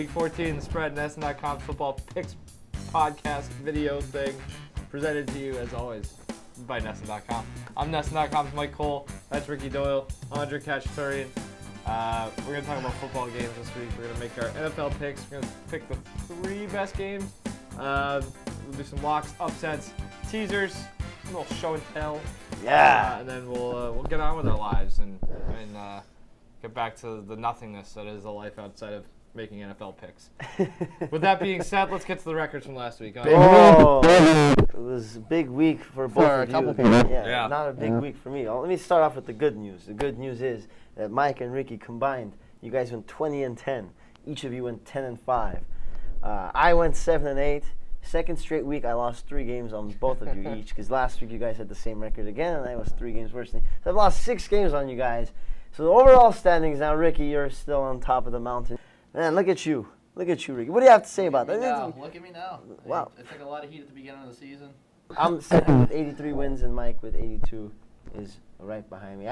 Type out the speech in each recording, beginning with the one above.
Week 14 spread, NESN.com football picks podcast video thing presented to you, as always, by NESN.com. I'm NESN.com's Mike Cole. That's Ricky Doyle. Andre Kachaturian. We're going to talk about football games this week. We're going to make our NFL picks. We're going to pick the 3 best games. We'll do some locks, upsets, teasers, a little show and tell. Yeah. And then we'll get on with our lives and get back to the nothingness that is the life outside of making NFL picks. With that being said, let's get to the records from last week. Oh, it was a big week for both For a of couple you. people. Yeah, not a big week for me. Let me start off with the good news. The good news is that Mike and Ricky combined, you guys went 20-10. Each of you went 10-5. I went 7-8. Second straight week, I lost 3 games on both of you each, because last week you guys had the same record again, and I was 3 games worse than you. So I've lost 6 games on you guys. So the overall standings now, Ricky, you're still on top of the mountain. Man, look at you. Look at you, Ricky. What do you have to say about that? Look at me now. Wow. It took a lot of heat at the beginning of the season. I'm second with 83 wins, and Mike with 82 is right behind me.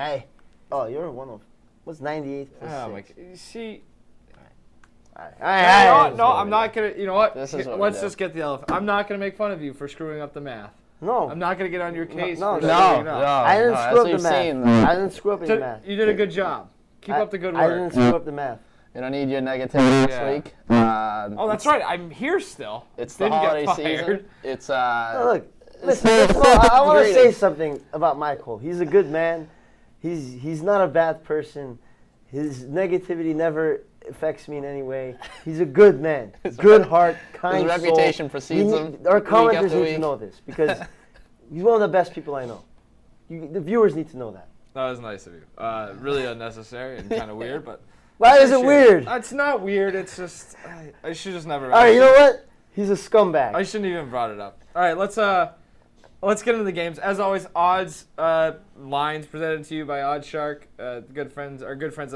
You're one of, what's 98 plus 6? Oh, my, see, All right. no, I'm not going to, you know what? This is what Let's we do. just get the elephant. I'm not going to make fun of you for screwing up the math. No. I'm not going to get on your case. No, for no, screwing up. I didn't that's screw what up you've the math. seen. I didn't screw up any math. You did a good job. Keep up the good work. I didn't screw up the math. You don't need your negativity Yeah. this week. Oh, that's right. I'm here still. It's the Didn't get holiday season. fired. It's No, look, listen, I want to say something about Michael. He's a good man. He's not a bad person. His negativity never affects me in any way. He's a good man. Good heart, kind soul. His reputation precedes him Our week commenters after need week. to know this, because he's one of the best people I know. The viewers need to know that. That was nice of you. Really unnecessary and kind of weird, but. Why is it weird? It's not weird. It's just I should just never. All right, you know what? He's a scumbag. I shouldn't even brought it up. All right, let's get into the games. As always, odds lines presented to you by OddsShark. Our good friends at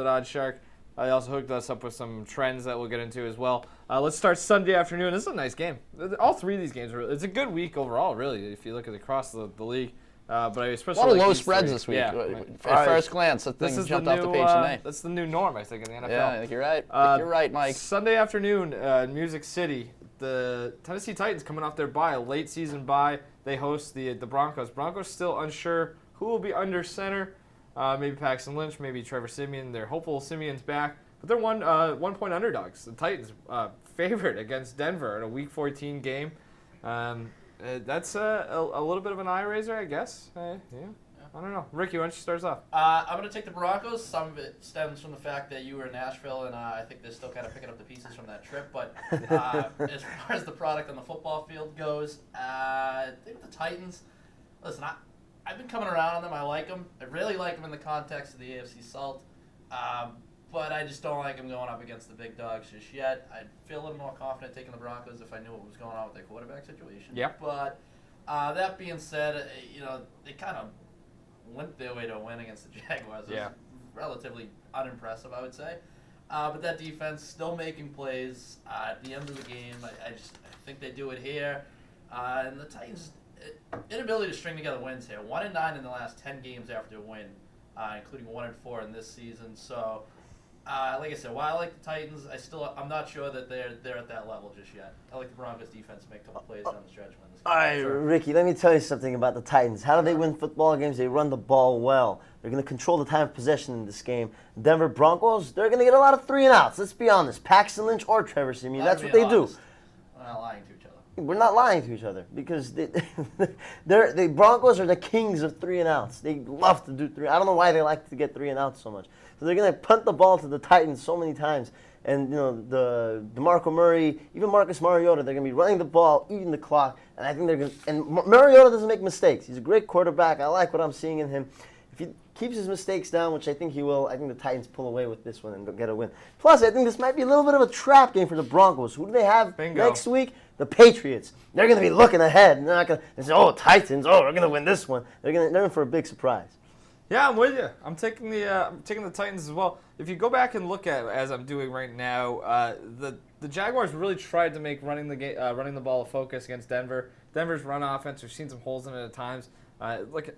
OddsShark. They also hooked us up with some trends that we'll get into as well. Let's start Sunday afternoon. This is a nice game. All 3 of these games it's a good week overall, really, if you look at across the league. But I especially a lot of like low these spreads 3. this week. Yeah. At first glance, that This thing is jumped the off new, the page today. That's the new norm, I think, in the NFL. Yeah, I think you're right. I think you're right, Mike. Sunday afternoon, Music City. The Tennessee Titans coming off their bye, a late season bye. They host the Broncos. Broncos still unsure who will be under center. Maybe Paxton Lynch, maybe Trevor Siemian. They're hopeful Siemian's back. But they're 1-point underdogs. The Titans favored against Denver in a Week 14 game. That's a little bit of an eye raiser, I guess. Yeah. I don't know. Ricky, why don't you start us off? I'm going to take the Broncos. Some of it stems from the fact that you were in Nashville, and I think they're still kind of picking up the pieces from that trip. But as far as the product on the football field goes, I think the Titans, listen, I've been coming around on them. I like them. I really like them in the context of the AFC South. But I just don't like them going up against the big dogs just yet. I'd feel a little more confident taking the Broncos if I knew what was going on with their quarterback situation. Yep. But that being said, they kind of limped their way to a win against the Jaguars. It was relatively unimpressive, I would say. But that defense still making plays at the end of the game. I think they do it here. And the Titans' inability to string together wins here. 1-9 in the last 10 games after a win, including 1-4 in this season. So, like I said, while I like the Titans, I'm not sure that they're at that level just yet. I like the Broncos defense to make a couple plays down the stretch. All right, Ricky, let me tell you something about the Titans. How do they win football games? They run the ball well. They're going to control the time of possession in this game. Denver Broncos, they're going to get a lot of 3-and-outs. Let's be honest. Paxton Lynch or Trevor Siemian, that's what they do. We're not lying to each other. We're not lying to each other, because the Broncos are the kings of 3-and-outs. They love to do 3. I don't know why they like to get 3-and-outs so much. So they're going to punt the ball to the Titans so many times. And, the DeMarco Murray, even Marcus Mariota, they're going to be running the ball, eating the clock. And I think they're going to – and Mariota doesn't make mistakes. He's a great quarterback. I like what I'm seeing in him. If he keeps his mistakes down, which I think he will, I think the Titans pull away with this one and get a win. Plus, I think this might be a little bit of a trap game for the Broncos. Who do they have next week? The Patriots. They're going to be looking ahead. They're not going to say, Titans, we're going to win this one. They're in for a big surprise. Yeah, I'm with you. I'm taking the Titans as well. If you go back and look at, as I'm doing right now, the Jaguars really tried to make running the ball a focus against Denver. Denver's run offense, we've seen some holes in it at times.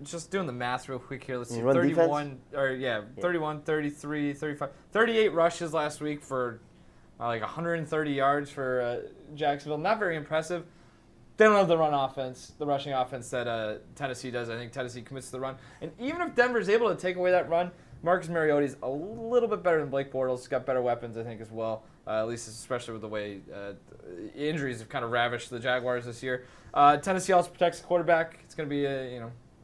Just doing the math real quick here. Let's see, 31, 33, 35, 38 rushes last week for like 130 yards for Jacksonville. Not very impressive. They don't have the run offense, the rushing offense that Tennessee does. I think Tennessee commits to the run. And even if Denver's able to take away that run, Marcus Mariota's a little bit better than Blake Bortles. He's got better weapons, I think, as well. At least especially with the way injuries have kind of ravished the Jaguars this year. Tennessee also protects the quarterback. It's going to be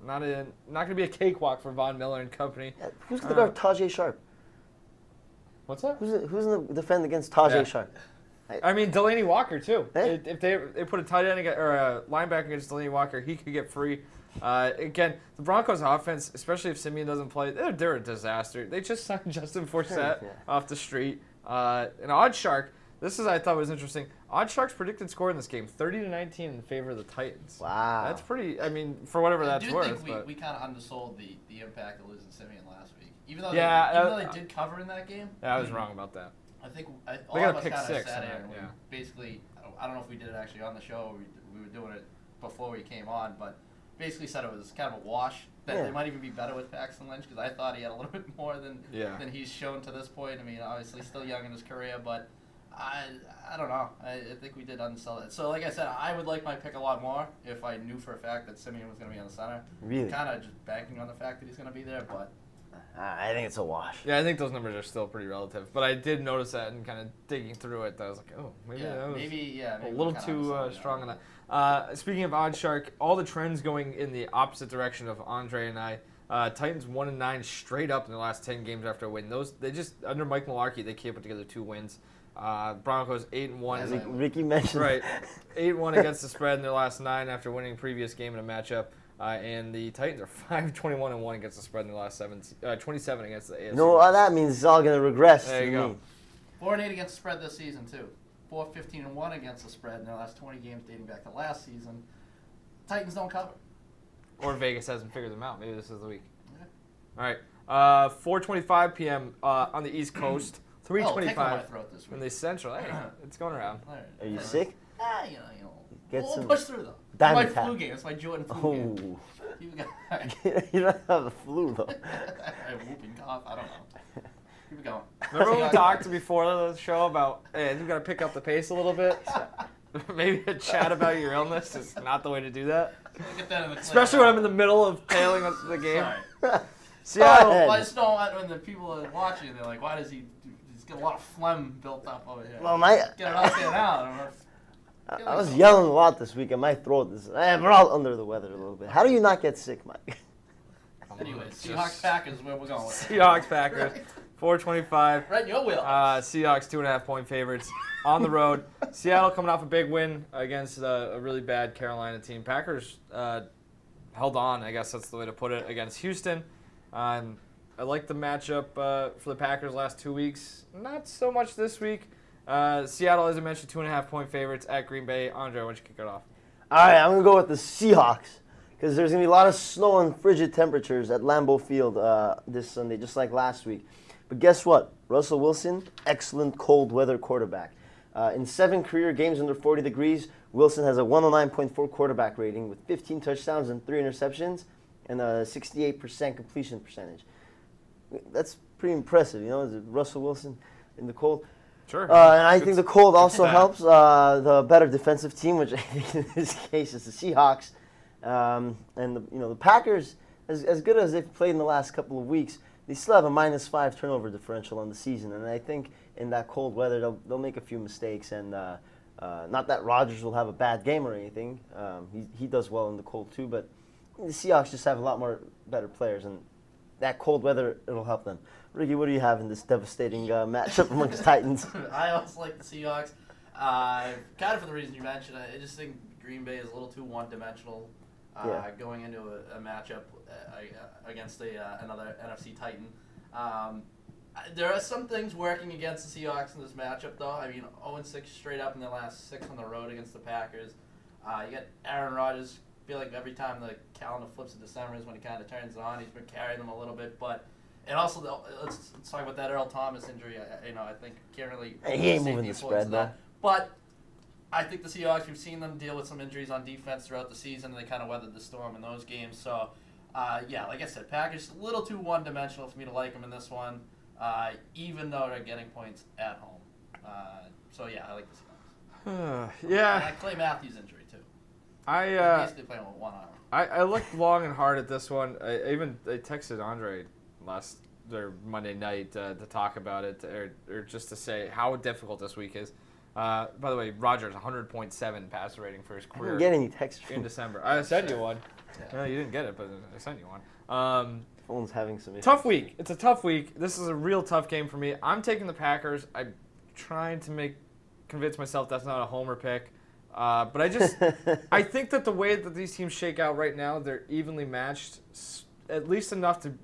not going to be a cakewalk for Von Miller and company. Who's going to guard Tajay Sharp? What's that? Who's going to defend against Tajay Sharp? I mean, Delaney Walker, too. Hey. If they put a tight end or a linebacker against Delaney Walker, he could get free. Again, the Broncos' offense, especially if Simeon doesn't play, they're a disaster. They just signed Justin Forsett off the street. And Oddshark, I thought was interesting. Oddshark's predicted score in this game, 30-19 in favor of the Titans. Wow. That's pretty, I mean, for whatever that's worth. I think we kind of undersold the impact of losing Simeon last week. Even though they did cover in that game. Yeah, I was wrong about that. I think they all got of a us pick kind of six. sat here and we basically, I don't know if we did it actually on the show or we were doing it before we came on, but basically said it was kind of a wash, that they might even be better with Paxton Lynch, because I thought he had a little bit more than he's shown to this point. I mean, obviously still young in his career, but I don't know. I think we did undersell it. So like I said, I would like my pick a lot more if I knew for a fact that Simeon was going to be on the center. Really? Kind of just banking on the fact that he's going to be there, but I think it's a wash. Yeah, I think those numbers are still pretty relative. But I did notice that and kind of digging through it, that I was like, oh, maybe that was maybe a little too strong on that. Speaking of Oddshark, all the trends going in the opposite direction of Andre and I. Titans 1-9 straight up in the last 10 games after a win. They just under Mike Mularkey, they can't put together 2 wins. Broncos 8-1. As Ricky mentioned. Right, 8-1 against the spread in their last 9 after winning previous game in a matchup. And the Titans are 5-21-1 against the spread in their last 27 against the AFC. You know what that means? It's all going to regress. There you go. 4-8 against the spread this season too. 4-15-1 against the spread in their last 20 games dating back to last season. Titans don't cover. Or Vegas hasn't figured them out. Maybe this is the week. Yeah. All right. 4:25 p.m. On the East Coast. 3:25 in the Central. Hey, it's going around. Are you sick? You know. Get We'll some push through though. It's diamond my tap. flu game. It's my Jordan flu game. You don't have the flu though. I whooping cough. I don't know. Keep it going. Remember when we talked before the show about, hey, you got to pick up the pace a little bit? Maybe a chat about your illness is not the way to do that. Get that in the Especially when I'm in the middle of tailing the game. Sorry. Seattle. Go ahead. Well, I just don't want when the people are watching, they're like, why does he? He's got a lot of phlegm built up over here. Well, Get it out, get it out. I was yelling a lot this week, and my throat is. We're all under the weather a little bit. How do you not get sick, Mike? Anyway, Seahawks Packers is where we're going with. Seahawks Packers. 4:25. Right in your wheel. Seahawks 2.5-point favorites on the road. Seattle coming off a big win against a really bad Carolina team. Packers held on, I guess that's the way to put it, against Houston. I like the matchup for the Packers last 2 weeks. Not so much this week. Seattle, as I mentioned, 2.5-point favorites at Green Bay. Andre, why don't you kick it off? All right, I'm going to go with the Seahawks because there's going to be a lot of snow and frigid temperatures at Lambeau Field this Sunday, just like last week. But guess what? Russell Wilson, excellent cold weather quarterback. In 7 career games under 40 degrees, Wilson has a 109.4 quarterback rating with 15 touchdowns and 3 interceptions and a 68% completion percentage. That's pretty impressive, you know, Russell Wilson in the cold. Sure. And I think the cold also helps the better defensive team, which I think in this case is the Seahawks. And the Packers, as good as they've played in the last couple of weeks, they still have a -5 turnover differential on the season. And I think in that cold weather, they'll make a few mistakes. And not that Rodgers will have a bad game or anything. He does well in the cold too. But the Seahawks just have a lot more better players. And that cold weather, it'll help them. Ricky, what do you have in this devastating matchup amongst Titans? I also like the Seahawks. Kind of for the reason you mentioned. I just think Green Bay is a little too one-dimensional going into a matchup against another NFC Titan. There are some things working against the Seahawks in this matchup, though. I mean, 0-6 straight up in their last 6 on the road against the Packers. You got Aaron Rodgers. I feel like every time the calendar flips to December is when he kind of turns it on. He's been carrying them a little bit, but and also let's talk about that Earl Thomas injury. I think can't really. He ain't moving the spread though. But I think the Seahawks, we've seen them deal with some injuries on defense throughout the season, and they kind of weathered the storm in those games. So, like I said, Packers a little too one-dimensional for me to like them in this one, even though they're getting points at home. So yeah, I like the Seahawks. Yeah. And Clay Matthews injury too. I He's basically playing with one arm. I looked long and hard at this one. I texted Andre Monday night to talk about it, or just to say how difficult this week is. By the way, Rodgers 100.7 passer rating for his I career didn't get any text in from December. I sent you one. Yeah. No, you didn't get it, but I sent you one. Phone's having some issues. Tough week. It's a tough week. This is a real tough game for me. I'm taking the Packers. I'm trying to convince myself that's not a homer pick. But I think that the way that these teams shake out right now, they're evenly matched, at least enough to,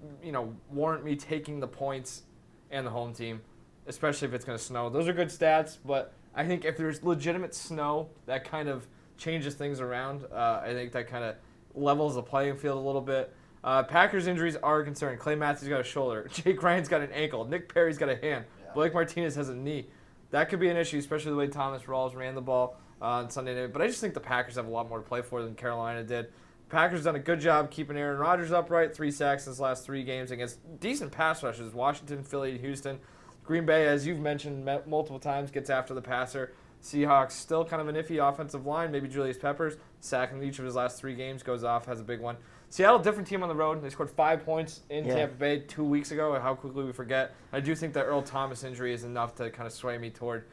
warrant me taking the points and the home team, especially if it's going to snow. Those are good stats, but I think if there's legitimate snow, that kind of changes things around. I think that kind of levels the playing field a little bit. Packers injuries are a concern. Clay Matthews got a shoulder. Jake Ryan's got an ankle. Nick Perry's got a hand. Yeah. Blake Martinez has a knee. That could be an issue, especially the way Thomas Rawls ran the ball on Sunday night. But I just think the Packers have a lot more to play for than Carolina did. Packers done a good job keeping Aaron Rodgers upright. 3 sacks in his last 3 games against decent pass rushes. Washington, Philly, Houston. Green Bay, as you've mentioned multiple times, gets after the passer. Seahawks, still kind of an iffy offensive line. Maybe Julius Peppers, sacking each of his last 3 games, goes off, has a big one. Seattle, different team on the road. They scored 5 points in Tampa Bay 2 weeks ago. How quickly we forget. I do think that Earl Thomas injury is enough to kind of sway me toward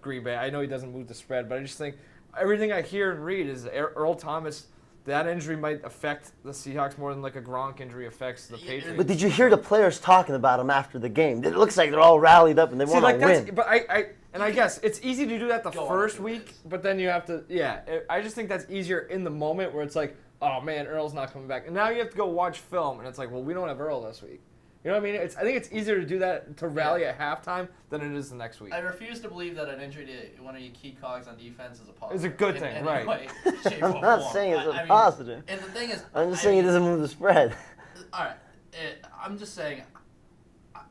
Green Bay. I know he doesn't move the spread, but I just think everything I hear and read is Earl Thomas, that injury might affect the Seahawks more than like a Gronk injury affects the Patriots. But did you hear the players talking about him after the game? It looks like they're all rallied up and they want to win. But I guess it's easy to do that the first week, but then you have to, I just think that's easier in the moment where it's like, oh man, Earl's not coming back. And now you have to go watch film, and it's like, well, we don't have Earl this week. You know what I mean? I think it's easier to do that, to rally at halftime, than it is the next week. I refuse to believe that an injury to one of your key cogs on defense is a positive. It's a good thing, right? Way, shape, I'm or not form. saying it's a I mean, positive. and the thing is, I'm just saying he doesn't move the spread. All right, I'm just saying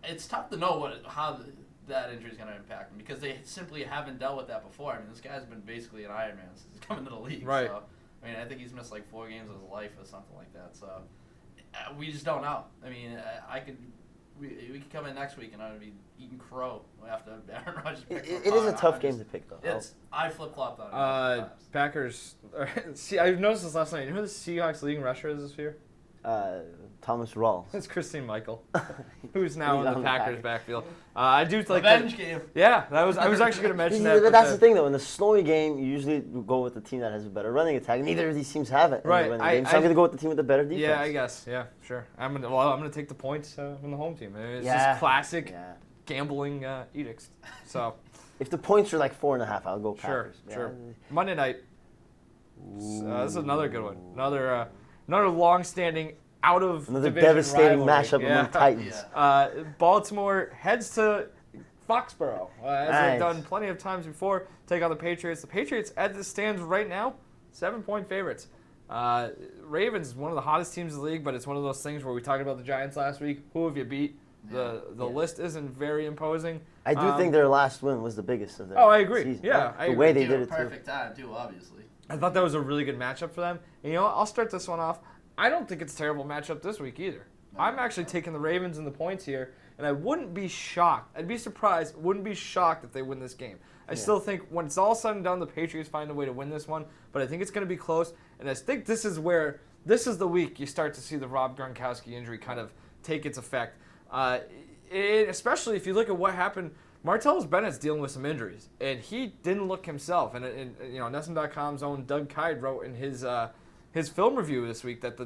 it's tough to know how that injury is going to impact him because they simply haven't dealt with that before. I mean, this guy's been basically an Iron Man since he's come into the league. Right. So, I mean, I think he's missed like 4 games of his life or something like that. So we just don't know. I mean, we could come in next week and I'm going to be eating crow after Aaron Rodgers picked It is a tough game to pick, though. I flip-flopped on it. Packers. See, I noticed this last night. You know who the Seahawks leading rusher is this year? Thomas Rawls. It's Christine Michael, who's now He's in the on the Packers Packers. backfield. I do like Revenge game. Yeah, I was actually going to mention that. But that's the thing, though. In the snowy game, you usually go with the team that has a better running attack. Neither of these teams have it. Right. In the running game, so I'm going to go with the team with the better defense. Yeah, I guess. Yeah, sure. I'm gonna take the points from the home team. It's just classic gambling edicts. So if the points are like 4.5, I'll go Packers. Sure. Monday night. This is another good one. Another long-standing out of another division devastating rivalry. matchup among Titans. Baltimore heads to Foxborough, as they've Nice. done plenty of times before, take on the Patriots. The Patriots, as it stands right now, 7-point favorites. Ravens, one of the hottest teams in the league, but it's one of those things where we talked about the Giants last week. Who have you beat? The list isn't very imposing. I do think their last win was the biggest of their I agree. season. Yeah, I the agree. way they Give did a it, too. perfect time, too, obviously. I thought that was a really good matchup for them. And you know what? I'll start this one off. I don't think it's a terrible matchup this week either. I'm actually taking the Ravens and the points here, and I wouldn't be shocked. I'd be surprised, wouldn't be shocked if they win this game. I still think when it's all said and done, the Patriots find a way to win this one, but I think it's going to be close, and I think this is the week you start to see the Rob Gronkowski injury kind of take its effect. Especially if you look at what happened. Martellus Bennett's dealing with some injuries, and he didn't look himself. And NESN.com's own Doug Kyde wrote in his film review this week that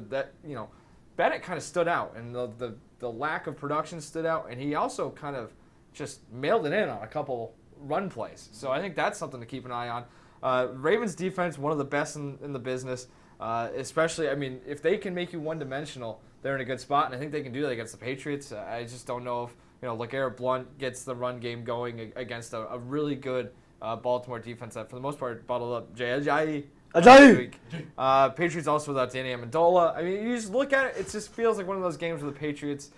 Bennett kind of stood out, and the lack of production stood out, and he also kind of just mailed it in on a couple run plays. So I think that's something to keep an eye on. Ravens defense, one of the best in the business, especially, I mean, if they can make you one-dimensional, they're in a good spot, and I think they can do that against the Patriots. I just don't know if LeGarrette Blount gets the run game going against a really good Baltimore defense that, for the most part, bottled up Ajayi. Patriots also without Danny Amendola. I mean, you just look at it, it just feels like one of those games where the Patriots,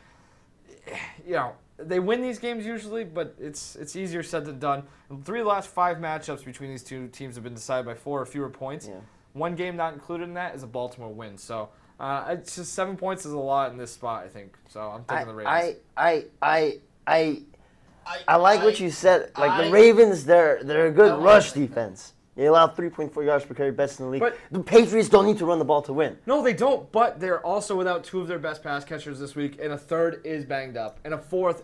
they win these games usually, but it's easier said than done. 3 of the last 5 matchups between these two teams have been decided by 4 or fewer points. Yeah. One game not included in that is a Baltimore win. So it's just 7 points is a lot in this spot, I think. So I'm taking the Ravens. I like what you said. Like the I- Ravens, they're a good I rush like- defense. They allow 3.4 yards per carry, best in the league. But- the Patriots don't need to run the ball to win. No, they don't, but they're also without two of their best pass catchers this week, and a third is banged up. And a fourth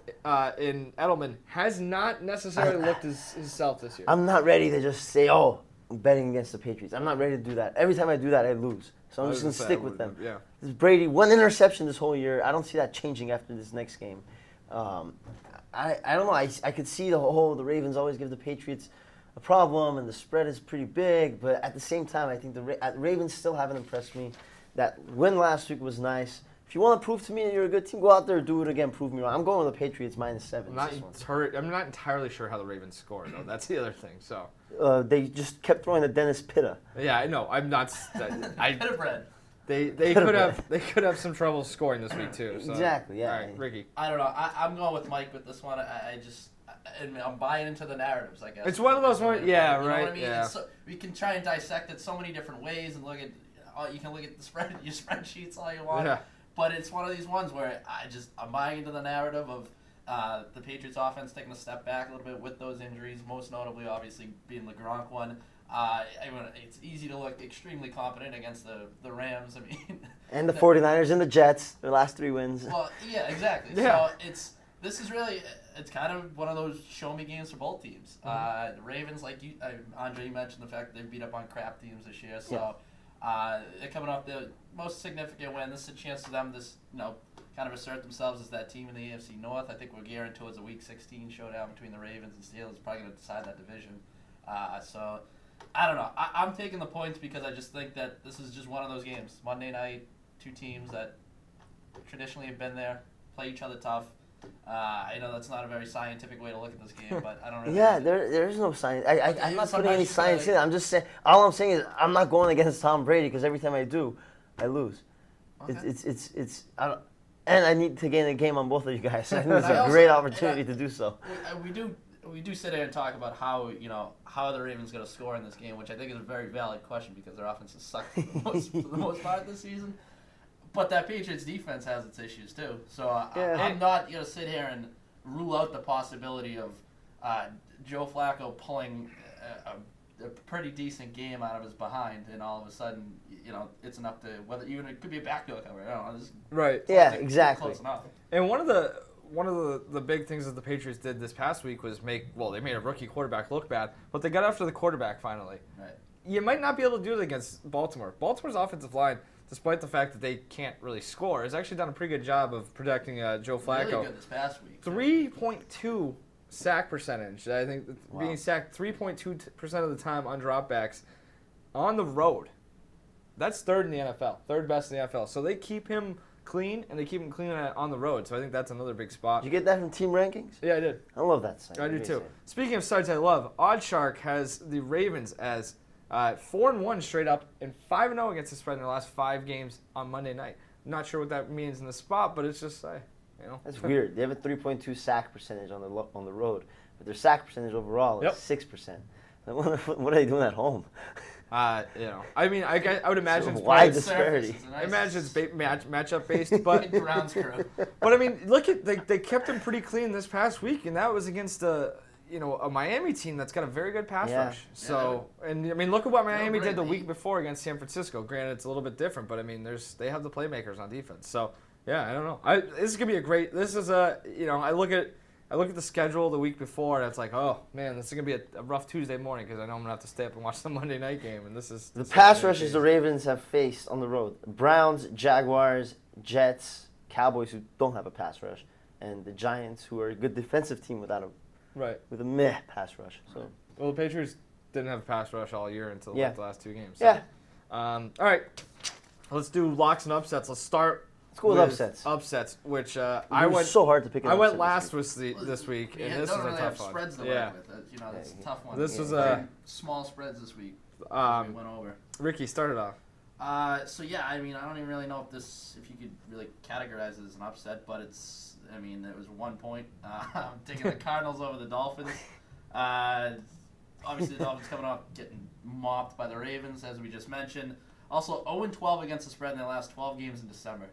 in Edelman has not necessarily looked himself this year. I'm not ready to just say, oh, I'm betting against the Patriots. I'm not ready to do that. Every time I do that, I lose. So I'm just going to stick with them. Yeah. This is Brady, one interception this whole year. I don't see that changing after this next game. I don't know. I could see the Ravens always give the Patriots a problem, and the spread is pretty big. But at the same time, I think the Ravens still haven't impressed me. That win last week was nice. If you want to prove to me that you're a good team, go out there, do it again, prove me wrong. I'm going with the Patriots -7. I'm not entirely sure how the Ravens scored, though. That's the other thing. So They just kept throwing to Dennis Pitta. yeah, I know. I'm not. Bit of bread. They could have some trouble scoring this week too. So. Exactly, yeah. All right, Ricky. I don't know. I'm going with Mike with this one. I'm buying into the narratives, I guess. It's one of those ones. Yeah, You know right. what I mean? Yeah. We can try and dissect it so many different ways and look at. You can look at the your spreadsheets all you want. Yeah. But it's one of these ones where I'm buying into the narrative of the Patriots offense taking a step back a little bit with those injuries, most notably obviously being the Gronk one. It's easy to look extremely confident against the Rams. I mean, And the 49ers and the Jets, their last 3 wins. well, yeah, exactly. Yeah. So this is really it's kind of one of those show me games for both teams. The Ravens, like you, Andre, you mentioned the fact that they beat up on crap teams this year. So they're coming off the most significant win. This is a chance for them to kind of assert themselves as that team in the AFC North. I think we're gearing towards a Week 16 showdown between the Ravens and Steelers. Probably going to decide that division. So I don't know. I'm taking the points because I just think that this is just one of those games. Monday night, two teams that traditionally have been there, play each other tough. I know that's not a very scientific way to look at this game, but I don't really. Yeah, there is no science. I'm not putting any Sometimes science in it. I'm just saying. All I'm saying is I'm not going against Tom Brady because every time I do, I lose. Okay. It's I don't, and I need to gain a game on both of you guys. I think it's I a also- great opportunity to do so. We do sit there and talk about how are the Ravens going to score in this game, which I think is a very valid question because their offense has sucked for the most part this season. But that Patriots defense has its issues too. So I'm not going to sit here and rule out the possibility of Joe Flacco pulling a pretty decent game out of his behind, and all of a sudden, it's enough to it could be a backdoor cover. I don't know. Right. Yeah, exactly. Close enough. And one of the big things that the Patriots did this past week was they made a rookie quarterback look bad, but they got after the quarterback finally. Right. You might not be able to do it against Baltimore. Baltimore's offensive line, despite the fact that they can't really score, has actually done a pretty good job of protecting Joe Flacco. Really good this past week. 3.2 sack percentage. I think being sacked 3.2% of the time on dropbacks on the road. That's third in the NFL, third best in the NFL. So they keep him clean, and they keep him clean on the road. So I think that's another big spot. Did you get that from Team Rankings? Yeah, I did. I love that site. I do Amazing. too. Speaking of sites I love, OddsShark has the Ravens as 4-1 straight up and 5-0 against the spread in their last 5 games on Monday night. Not sure what that means in the spot, but it's just That's weird. They have a 3.2 sack percentage on the road, but their sack percentage overall is 6%. What are they doing at home? I mean, I would imagine it's wide probably- disparity. I imagine it's matchup based, but Grounds crew. but I mean, look at they kept him pretty clean this past week, and that was against a Miami team that's got a very good pass Yeah. rush. So, and I mean, look at what Miami great did the league. week before against San Francisco. Granted, it's a little bit different, but I mean, they have the playmakers on defense. So, yeah, I don't know. This is gonna be a great. This is I look at the schedule the week before, and it's like, oh man, this is gonna be a rough Tuesday morning because I know I'm gonna have to stay up and watch the Monday night game, and The pass rushes the Ravens have faced on the road: Browns, Jaguars, Jets, Cowboys, who don't have a pass rush, and the Giants, who are a good defensive team with a meh pass rush. So Well, the Patriots didn't have a pass rush all year until Yeah. the last 2 games. So. yeah, All right, let's do locks and upsets. Let's start. let's go with upsets. Upsets, which It I was went. so hard to pick. I went last. last this week, and this don't was a really tough have one. spreads to Yeah, work with. It's a tough one. This was Very small spreads this week. We went over. Ricky started off. So yeah, I mean, I don't even really know if you could really categorize it as an upset, but it was 1 point. I'm taking the Cardinals over the Dolphins. Obviously, the Dolphins coming off getting mopped by the Ravens, as we just mentioned. Also, 0-12 against the spread in their last 12 games in December.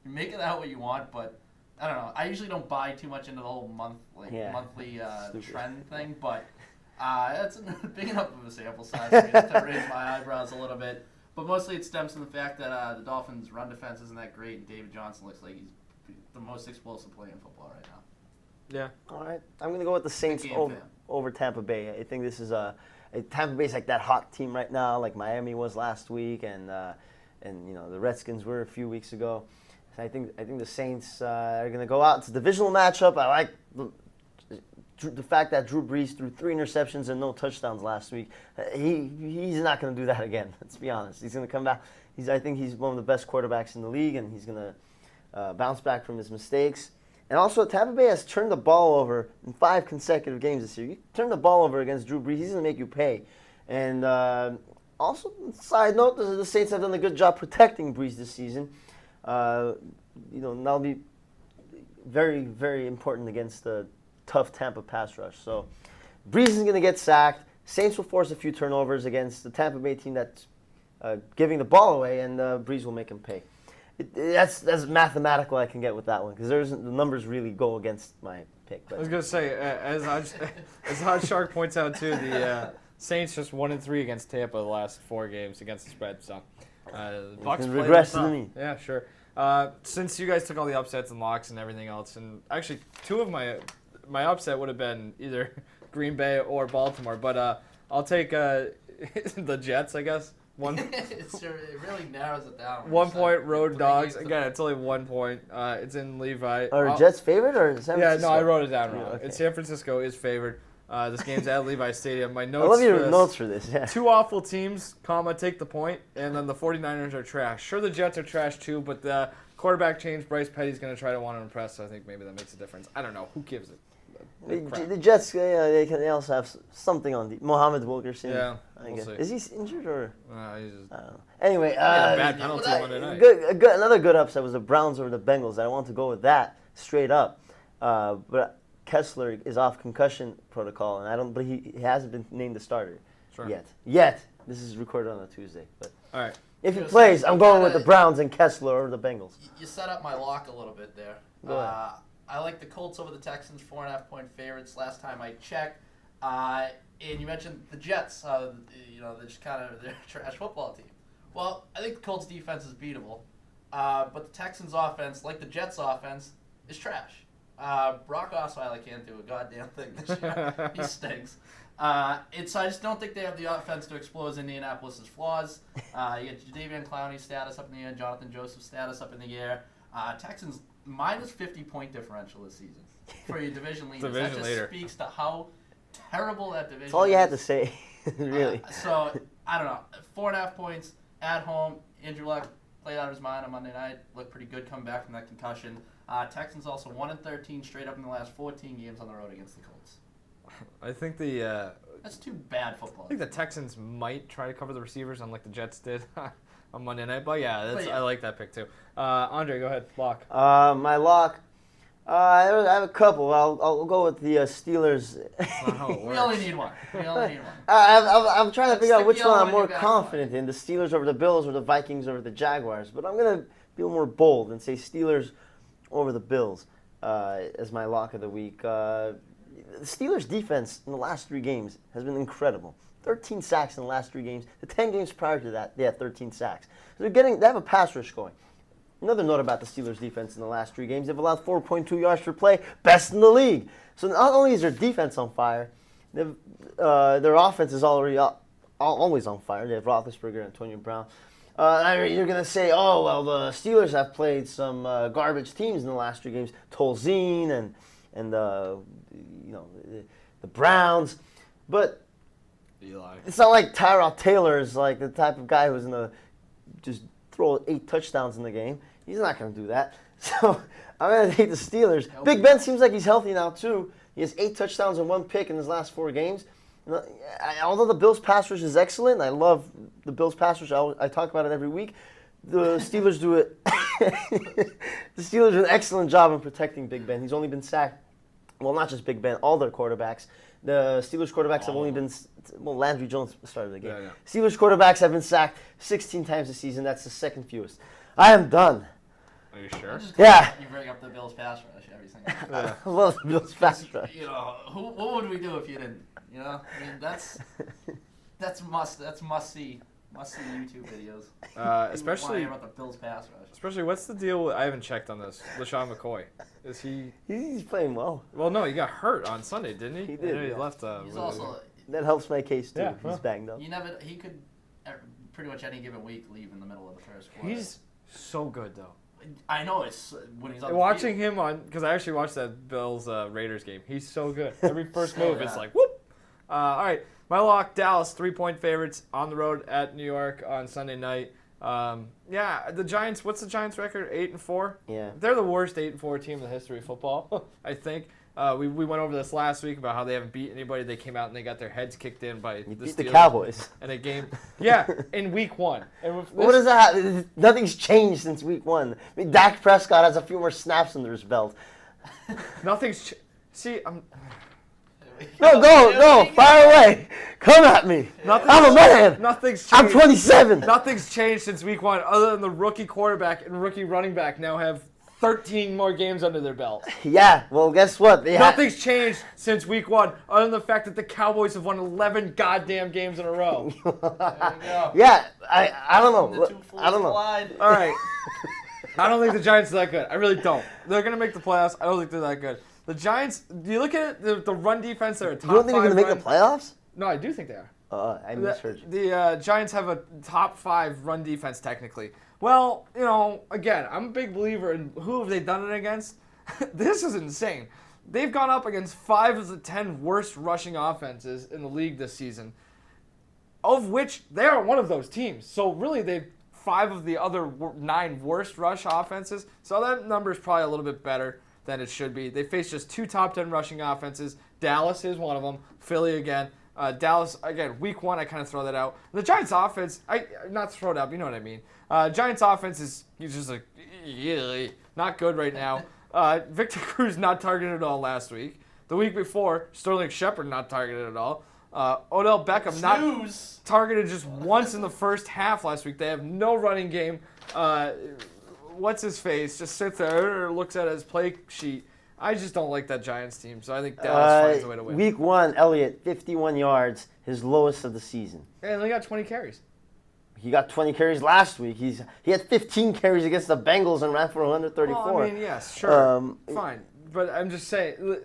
You make it out what you want, but I don't know. I usually don't buy too much into the whole monthly trend thing, but that's big enough of a sample size for me to raise my eyebrows a little bit. But mostly it stems from the fact that the Dolphins' run defense isn't that great, and David Johnson looks like he's the most explosive player in football right now. Yeah. All right. I'm going to go with the Saints over Tampa Bay. I think this is Tampa Bay's like that hot team right now, like Miami was last week, and the Redskins were a few weeks ago. So I think the Saints are going to go out. It's a divisional matchup. I like the fact that Drew Brees threw 3 interceptions and no touchdowns last week. He's not going to do that again. Let's be honest. He's going to come back. I think he's one of the best quarterbacks in the league, and he's going to bounce back from his mistakes. And also, Tampa Bay has turned the ball over in 5 consecutive games this year. You turn the ball over against Drew Brees, he's going to make you pay. And also, side note, the Saints have done a good job protecting Brees this season. That'll be very, very important against the tough Tampa pass rush. So, Brees is going to get sacked. Saints will force a few turnovers against the Tampa Bay team that's giving the ball away, and Brees will make him pay. That's mathematical I can get with that one because the numbers really go against my pick. But. I was gonna say, as Hot Shark points out too, the Saints just 1-3 against Tampa the last 4 games against the spread. So Bucks regress to me. Yeah, sure. Since you guys took all the upsets and locks and everything else, and actually 2 of my upset would have been either Green Bay or Baltimore, but I'll take the Jets, I guess. It really narrows it down. 1 point road dogs. Again, it's only 1 point. It's in Levi. Are Jets favored or San Francisco? Yeah, no, I wrote it down wrong. Okay. It's San Francisco is favored. This game's at Levi Stadium. My notes. I love your notes for this. Yeah. 2 awful teams, take the point, and then the 49ers are trash. Sure, the Jets are trash too, but the quarterback change, Bryce Petty's going to try to want to impress, so I think maybe that makes a difference. I don't know. Who gives it? The Jets, they also have something on Mohamed Wilkerson. Yeah, I guess. see. Is he injured or? He's just, I don't know. Anyway, bad penalty Monday night. Another good upset was the Browns over the Bengals. I want to go with that straight up, but Kessler is off concussion protocol, and but he hasn't been named the starter yet. This is recorded on a Tuesday, but all right. If he plays, I'm going with the Browns and Kessler over the Bengals. You set up my lock a little bit there. Go ahead. I like the Colts over the Texans, 4.5 point favorites. Last time I checked, and you mentioned the Jets. They're just they're a trash football team. Well, I think the Colts defense is beatable, but the Texans offense, like the Jets offense, is trash. Brock Osweiler can't do a goddamn thing this year. He stinks. So I just don't think they have the offense to expose Indianapolis' flaws. You get Jadeveon Clowney's status up in the air, Jonathan Joseph's status up in the air. Texans minus 50 point differential this season for your division leaders. That just speaks to how terrible that division is. That's all you had to say, really. So, I don't know. 4.5 points at home. Andrew Luck played out of his mind on Monday night. Looked pretty good coming back from that concussion. Texans also 1-13 straight up in the last 14 games on the road against the Colts. I think that's 2 bad football. I think the Texans might try to cover the receivers, unlike the Jets did on Monday night. But I like that pick too. Andre, go ahead. Lock. My lock. I have a couple. I'll go with the Steelers. That's not how it works. We only need one. I'm trying to figure out which one I'm more confident in: the Steelers over the Bills or the Vikings over the Jaguars. But I'm gonna be a little more bold and say Steelers over the Bills as my lock of the week. The Steelers' defense in the last 3 games has been incredible. 13 sacks in the last 3 games. The 10 games prior to that, they had 13 sacks. So they have a pass rush going. Another note about the Steelers' defense in the last 3 games, they've allowed 4.2 yards per play, best in the league. So not only is their defense on fire, their offense is already always on fire. They have Roethlisberger and Antonio Brown. You're going to say, oh, well, the Steelers have played some garbage teams in the last 3 games, Tolzien and the Browns. But Eli. It's not like Tyrod Taylor is like the type of guy who's going to just throw 8 touchdowns in the game. He's not going to do that. So I'm going to take the Steelers. Big Ben seems like he's healthy now, too. He has 8 touchdowns and 1 pick in his last 4 games. Although the Bills' pass rush is excellent, I love the Bills' pass rush. I talk about it every week. The Steelers do it. The Steelers do an excellent job in protecting Big Ben. He's only been sacked. Well, not just Big Ben, all their quarterbacks. The Steelers quarterbacks have only been, Landry Jones started the game. Yeah. Steelers quarterbacks have been sacked 16 times this season. That's the second fewest. I am done. Are you sure? Yeah. You bring up the Bills pass rush every single time. Yeah. Well, the Bills fast rush. You know, what would we do if you didn't? You know, I mean, that's must see YouTube videos. Especially about the Bills pass rush. Especially, what's the deal with, I haven't checked on this, LaShawn McCoy. Is he... He's playing well. Well, no, he got hurt on Sunday, didn't he? He did, And he yeah. left. He's also That helps my case too. Yeah, He's well. banged up. he could pretty much any given week leave in the middle of the first quarter. He's so good, though. I know it's when he's on Watching the field. him on, because I actually watched that Bills Raiders game. He's so good. Every first move, Yeah. it's like whoop. All right, my lock: Dallas 3-point favorites on the road at New York on Sunday night. Yeah, the Giants. What's the Giants' record? 8-4. Yeah. They're the worst 8-4 team in the history of football. I think. We went over this last week about how they haven't beat anybody. They came out and they got their heads kicked in by You the beat the Steelers Cowboys. in a game. Yeah, in week 1. And with What does that have? Nothing's changed since week 1. I mean, Dak Prescott has a few more snaps under his belt. Nothing's. See, I'm. No, go, fire away. Come at me. I'm a man. Nothing's changed. I'm 27. Nothing's changed since week 1, other than the rookie quarterback and rookie running back now have 13 more games under their belt. Yeah, well, guess what? Nothing's changed since week 1, other than the fact that the Cowboys have won 11 goddamn games in a row. There you go. Yeah, I don't know. The two fools I don't know. collide. All right. I don't think the Giants are that good. I really don't. They're going to make the playoffs. I don't think they're that good. The Giants, do you look at it, the run defense, they're a top 5 You don't think they're going to make the playoffs? No, I do think they are. I misheard you. The Giants have a top 5 run defense technically. Well, you know, again, I'm a big believer in who have they done it against. This is insane. They've gone up against 5 of the 10 worst rushing offenses in the league this season, of which they are one of those teams. So really, they've 5 of the other 9 worst rush offenses. So that number is probably a little bit better than it should be. They faced just 2 top 10 rushing offenses. Dallas is one of them. Philly again. Dallas, again, week 1, I kind of throw that out. The Giants' offense, not throw it out, you know what I mean. Giants' offense is just like, not good right now. Victor Cruz not targeted at all last week. The week before, Sterling Shepard not targeted at all. Odell Beckham not Snooze. targeted just once in the first half last week. They have no running game. What's his face? Just sits there and looks at his play sheet. I just don't like that Giants team, so I think Dallas finds a way to win. Week 1, Elliott, 51 yards, his lowest of the season. And they got 20 carries. He got 20 carries last week. He had 15 carries against the Bengals and ran for 134. Well, I mean, yes, sure, Um, fine. But I'm just saying,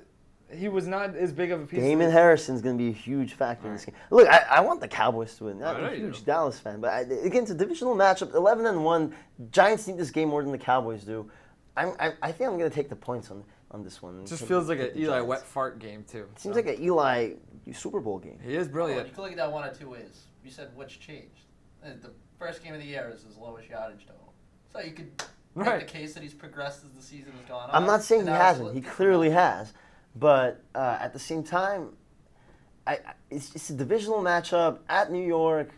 he was not as big of a piece. Damon Harrison's going to be a huge factor in this game. Look, I want the Cowboys to win. I'm I know a you huge do. Dallas fan, but again, it's a divisional matchup. 11-1. Giants need this game more than the Cowboys do. I think I'm going to take the points on this one. It just feels like an Eli wet fart game too. It seems like an Eli Super Bowl game. He is Oh, brilliant. you can look at that one of 2 ways. You said what's changed. The first game of the year is his lowest yardage total. So you could make Right. the case that he's progressed as the season has gone on. I'm not saying and he now it's hasn't. He looking clearly up. has. But at the same time, it's a divisional matchup at New York.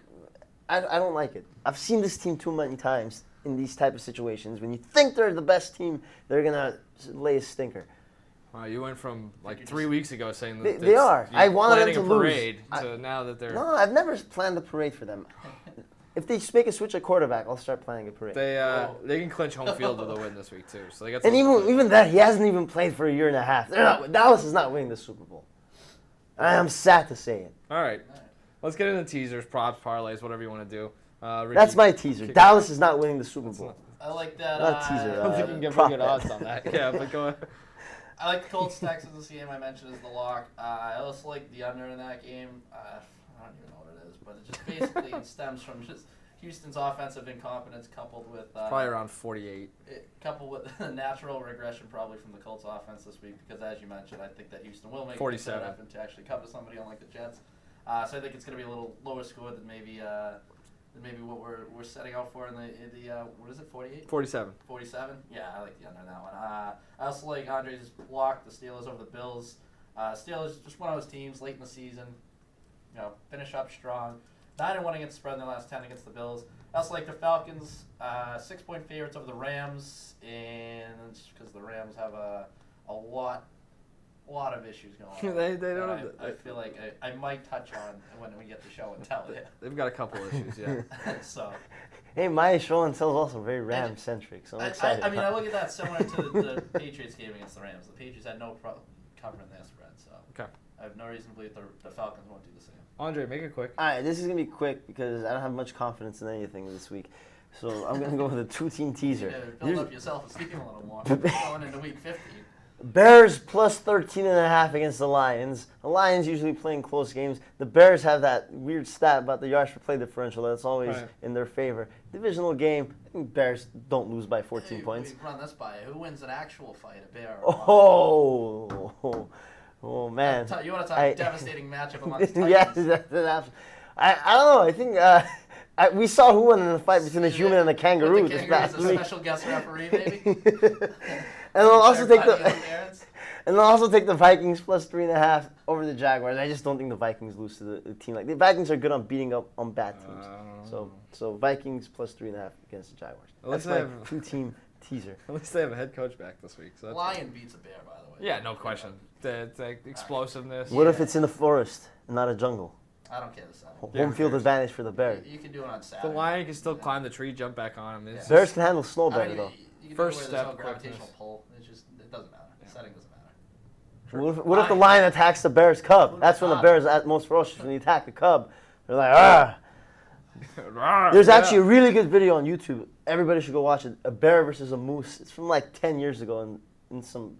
I don't like it. I've seen this team too many times in these type of situations. When you think they're the best team, they're going to lay a stinker. Wow, you went from like You're 3 just- weeks ago saying They- that they are. you're I wanted them planning to a lose. parade to now that they're No, I've never planned a parade for them. If they make a switch at quarterback, I'll start planning a parade. they can clinch home field with a win this week too. So they got. And something to even that, he hasn't even played for a year and a half. Dallas is not winning the Super Bowl. I am sad to say it. All right, let's get into teasers, props, parlays, whatever you want to do. Ricky, That's my teaser. kick it. Dallas is not winning the Super Bowl. I like that. Not a teaser, I don't think you can get prop pretty good bet. odds on that. Yeah, but go ahead. I like the Colts Texans this game. I mentioned as the lock. I also like the under in that game. I don't even know what it is, but it just basically stems from just Houston's offensive incompetence coupled with Probably around 48. coupled with the natural regression probably from the Colts offense this week because as you mentioned, I think that Houston will make a 47. good effort to actually cover somebody unlike the Jets. So I think it's going to be a little lower score than maybe what we're setting out for in the what is it 48? 47. 47? Yeah, I like the under in that one. I also like Andre's block the Steelers over the Bills. Steelers just one of those teams late in the season, finish up strong. 9-1 against the spread in their last 10 against the Bills. I also like the Falcons, 6-point favorites over the Rams, and because the Rams have a lot a lot of issues going on. They don't that have I feel like I might touch on when we get the show and tell you. They've got a couple issues, yeah. So. Hey, my show and tell is also very Ram-centric, so I'm excited. I mean, I look at that similar to the Patriots game against the Rams. The Patriots had no problem covering their spread, so Okay. I have no reason to believe the Falcons won't do the same. Andre, make it quick. All right, this is going to be quick because I don't have much confidence in anything this week. So I'm going to go with a two-team teaser. Build up your self-esteem a little more going into week 15. Bears plus 13.5 against the Lions. The Lions usually playing close games. The Bears have that weird stat about the yards per play differential that's always in their favor. Divisional game, I think Bears don't lose by 14 points. Run this by you. Who wins an actual fight, a bear or Oh, man. You want to talk devastating matchup amongst Titans? Yes, I don't know. I think we saw who won in the fight between the human and the kangaroo With the this past kangaroo's a week. special guest referee, maybe? And they'll also take Clarifying the Vikings plus 3.5 over the Jaguars. I just don't think the Vikings lose to the team like the Vikings are good on beating up on bad teams. So Vikings plus 3.5 against the Jaguars. That's my two-team teaser. At least they have a head coach back this week. So that's Lion beats a bear, by the way. Yeah, no question. The explosiveness. What if it's in the forest and not a jungle? I don't care the setting. Home field advantage for the Bears. You can do it on Saturday. The lion can still climb the tree, jump back on him. It's Bears can handle snow I better mean, though. you can First do it where step, there's no gravitational quickness. pull. It doesn't matter. The setting doesn't matter. What if the lion attacks the Bears cub? That's when the Bears are at most ferocious. When they attack the cub, they're like, ah. There's actually a really good video on YouTube. Everybody should go watch it. A bear versus a moose. It's from like 10 years ago in some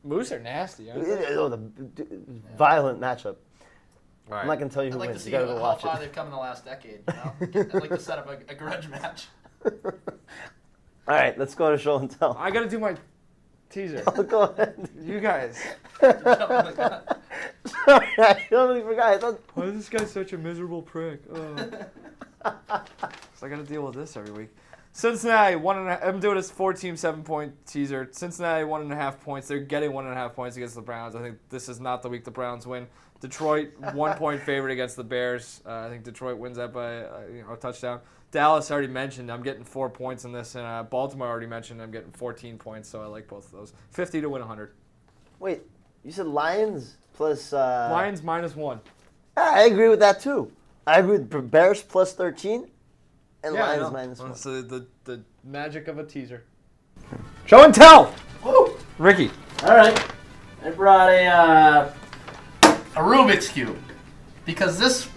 Moose are nasty. Aren't they? violent matchup. Right. I'm not gonna tell you I'd who like to wins. see You gotta how go watch far it. they've come in the last decade. I'd like to set up a grudge match. All right, let's go to show and tell. I gotta do my teaser. Go ahead. You guys. Sorry, I totally forgot. I thought Why is this guy such a miserable prick? Oh. So I gotta deal with this every week. Cincinnati, 1.5. I'm doing this 4-team, 7-point teaser. Cincinnati, 1.5 points. They're getting 1.5 points against the Browns. I think this is not the week the Browns win. Detroit, 1-point favorite against the Bears. I think Detroit wins that by a touchdown. Dallas already mentioned. I'm getting 4 points in this, and Baltimore already mentioned. I'm getting 14 points, so I like both of those. 50 to win 100. Wait, you said Lions plus. Lions -1. I agree with that too. I agree with Bears plus 13 and Lions -1. So the magic of a teaser. Show and tell. Woo! Ricky. All right. I brought a Rubik's Cube because this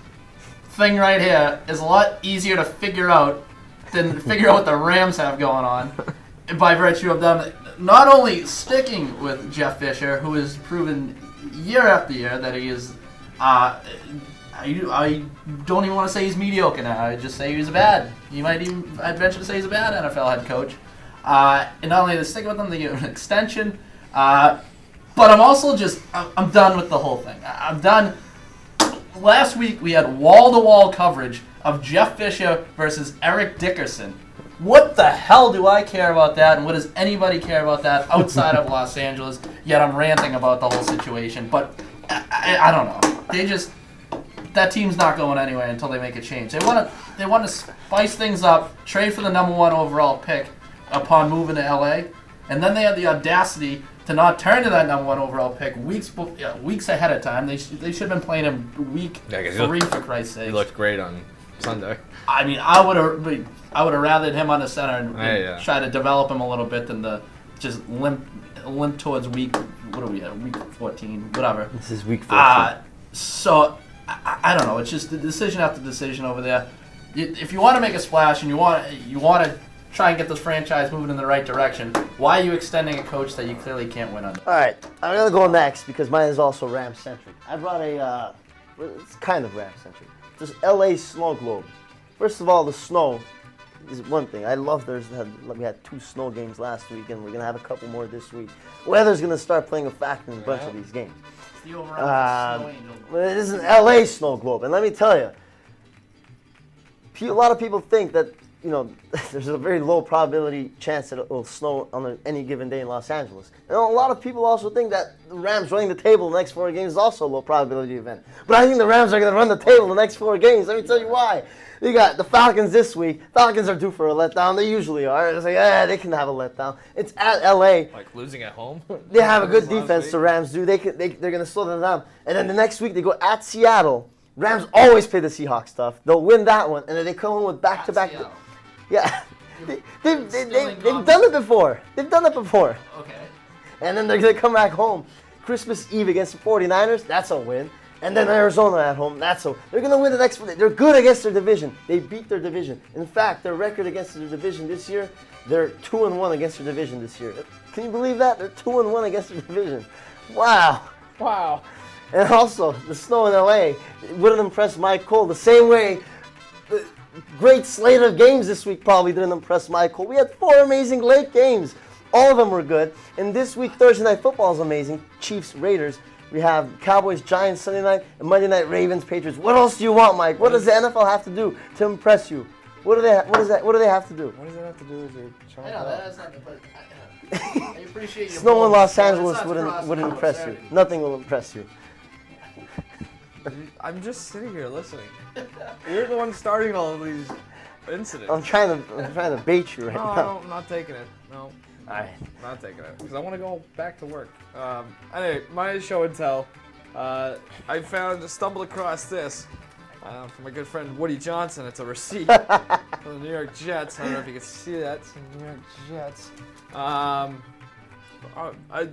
thing right here is a lot easier to figure out than figure out what the Rams have going on by virtue of them not only sticking with Jeff Fisher, who has proven year after year that he is I don't even want to say he's mediocre now. I just say he's bad. I'd venture to say he's a bad NFL head coach. And not only they stick with him, they give him an extension. But I'm also I'm done with the whole thing. I'm done. Last week we had wall-to-wall coverage of Jeff Fisher versus Eric Dickerson. What the hell do I care about that, and what does anybody care about that outside of Los Angeles? Yet I'm ranting about the whole situation. But I don't know. That team's not going anywhere until they make a change. They want to spice things up, trade for the #1 overall pick upon moving to LA, and then they had the audacity to not turn to that #1 overall pick weeks ahead of time. They should have been playing him week 3 for Christ's sake. He looked great on Sunday. I mean, I would have rathered him on the center and try to develop him a little bit than to just limp towards week. What are we at? Week 14, whatever. This is week 14. So I don't know. It's just the decision after decision over there. If you want to make a splash and you want to try and get this franchise moving in the right direction, why are you extending a coach that you clearly can't win under? All right, I'm gonna go next because mine is also Ram-centric. I brought it's kind of Ram-centric. This LA snow globe. First of all, the snow is one thing. I love we had 2 snow games last week, and we're gonna have a couple more this week. Weather's gonna start playing a factor in a bunch of these games. It's the overall snow angel. But it is an LA snow globe, and let me tell you, a lot of people think that there's a very low probability chance that it will snow on any given day in Los Angeles. And a lot of people also think that the Rams running the table the next 4 games is also a low probability event. But I think the Rams are going to run the table the next 4 games. Let me tell you why. You got the Falcons this week. Falcons are due for a letdown. They usually are. It's like, they can have a letdown. It's at LA. Like losing at home. They have a good defense, the Rams do. They're going to slow them down. And then the next week they go at Seattle. Rams always play the Seahawks stuff. They'll win that one, and then they come home with back-to-back. Yeah, they've done it before. They've done it before. Okay. And then they're going to come back home. Christmas Eve against the 49ers, that's a win. And then Arizona at home, they're going to win the next one. They're good against their division. They beat their division. In fact, their record against their division this year, they're 2-1 against their division this year. Can you believe that? They're 2-1 against their division. Wow. Wow. And also, the snow in LA wouldn't impress Mike Cole the same way the great slate of games this week probably didn't impress Mike Cole. We had 4 amazing late games. All of them were good. And this week, Thursday Night Football is amazing. Chiefs, Raiders. We have Cowboys, Giants Sunday night, and Monday night Ravens, Patriots. What else do you want, Mike? What does the NFL have to do to impress you? What do they have to do? What does that have to do with your I know that has nothing, but I appreciate your Snow in Los boldness, but Angeles it's not wouldn't crossing impress you. absurdity. Nothing will impress you. I'm just sitting here listening. You're the one starting all of these incidents. I'm trying to bait you right No, now. I'm not taking it. No, All right. not taking it. Because I want to go back to work. Anyway, my show and tell. Stumbled across this from my good friend Woody Johnson. It's a receipt from the New York Jets. I don't know if you can see that. It's the New York Jets.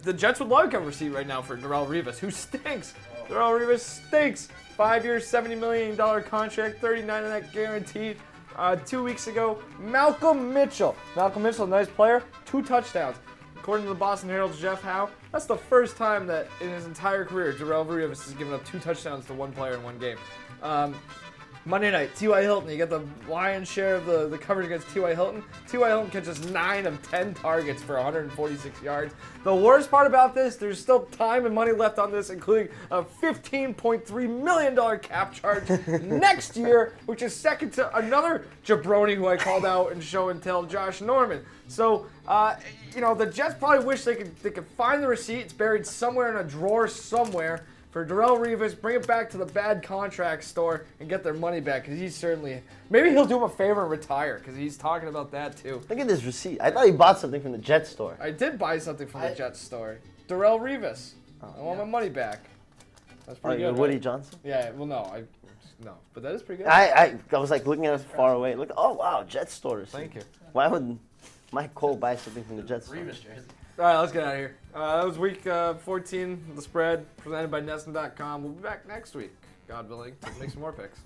The Jets would love to have a receipt right now for Darrelle Revis, who stinks. Darrelle Revis stinks. 5 years, $70 million contract, 39 of that guaranteed. 2 weeks ago, Malcolm Mitchell. Malcolm Mitchell, nice player, 2 touchdowns. According to the Boston Herald's Jeff Howe, that's the first time that in his entire career, Darrelle Revis has given up 2 touchdowns to one player in one game. Monday night, T.Y. Hilton. You get the lion's share of the coverage against T.Y. Hilton. T.Y. Hilton catches 9 of 10 targets for 146 yards. The worst part about this, there's still time and money left on this, including a $15.3 million cap charge next year, which is second to another jabroni who I called out in show and tell, Josh Norman. So, the Jets probably wish they could find the receipt. It's buried somewhere in a drawer somewhere. For Darrelle Revis, bring it back to the bad contract store and get their money back, because he's certainly... Maybe he'll do him a favor and retire, because he's talking about that too. Look at this receipt. I thought he bought something from the Jets store. I did buy something from the Jets store. Darrelle Revis. I want my money back. That's pretty good, Woody right? Johnson? Yeah, well, no, but that is pretty good. I was like looking at it far away. Look, oh wow, Jets store receipt. Thank you. Why would Mike Cole buy something from the Jets store? Revis jersey. All right, let's get out of here. That was week 14, The Spread, presented by Nesson.com. We'll be back next week, God willing, to make some more picks.